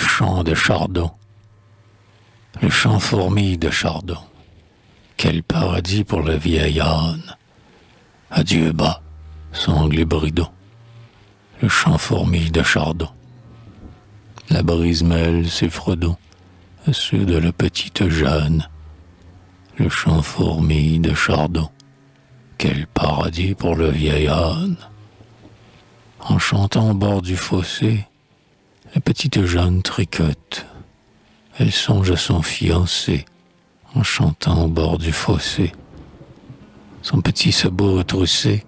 chant de Chardon, le chant fourmi de Chardon. Quel paradis pour le vieil âne. Adieu bas, sangle et bridon, le chant fourmi de Chardon. La brise mêle ses fredons à ceux de la petite Jeanne, le chant fourmi de Chardon. Quel paradis pour le vieil âne. En chantant au bord du fossé, la petite Jeanne tricote. Elle songe à son fiancé en chantant au bord du fossé. Son petit sabot retroussé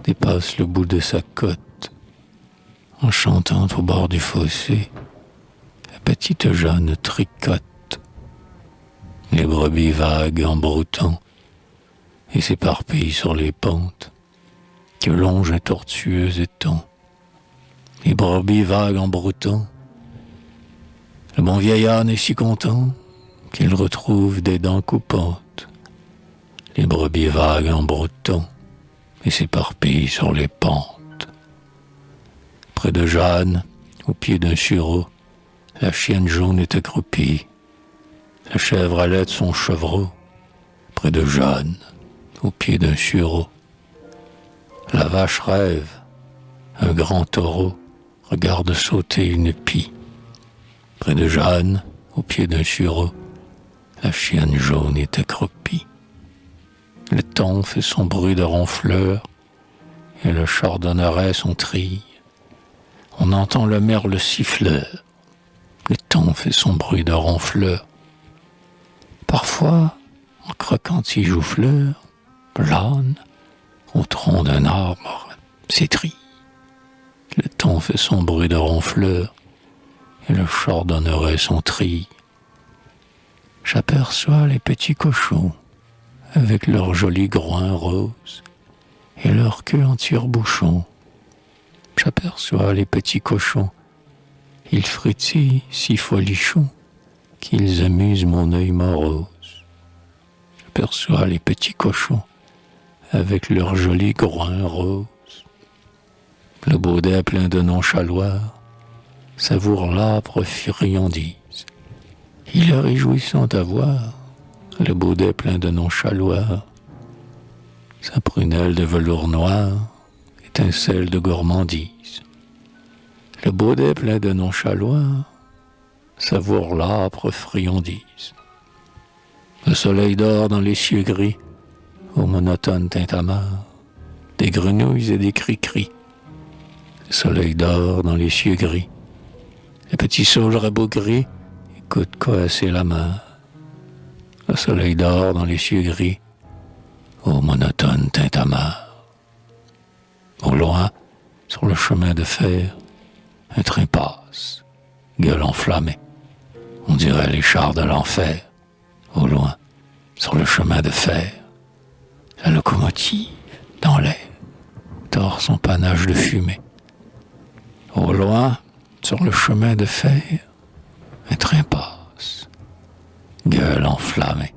dépasse le bout de sa cotte. En chantant au bord du fossé, la petite Jeanne tricote. Les brebis vaguent en broutant et s'éparpillent sur les pentes que longe un tortueux étang. Les brebis vaguent en broutant. Le bon vieil âne est si content qu'il retrouve des dents coupantes. Les brebis vaguent en broutant et s'éparpillent sur les pentes. Près de Jeanne, au pied d'un sureau, la chienne jaune est accroupie. La chèvre allaite son chevreau. Près de Jeanne, au pied d'un sureau, la vache rêve. Un grand taureau regarde sauter une pie. Près de Jeanne, au pied d'un sureau, la chienne jaune est accroupie. Le thon fait son bruit de ronfleur et le chardonneret son trille. On entend le merle siffleur. Le thon fait son bruit de ronfleur. Parfois, en croquant de ses jouffleurs, l'âne, au tronc d'un arbre, s'étrille. Le thon fait son bruit de ronfleur et le chardonneret son trille. J'aperçois les petits cochons avec leurs jolis groins roses et leur queue en tire-bouchon. J'aperçois les petits cochons, ils frétillent si folichons qu'ils amusent mon œil morose. J'aperçois les petits cochons avec leurs jolis groins roses. Le baudet plein de nonchaloir savoure l'âpre friandise. Il est réjouissant à voir le baudet plein de nonchaloir. Sa prunelle de velours noir étincelle de gourmandise. Le baudet plein de nonchaloir savoure l'âpre friandise. Le soleil dort dans les cieux gris au monotone tintamarre des grenouilles et des cris-cris. Le soleil dort dans les cieux gris. Les petits saules rabougris écoutent coasser la mer. Le soleil dort dans les cieux gris au monotone tintamarre. Au loin, sur le chemin de fer, un train passe, gueule enflammée. On dirait les chars de l'enfer. Au loin, sur le chemin de fer, la locomotive, dans l'air, tord son panache de fumée. Au loin, sur le chemin de fer, un train passe, gueule enflammée.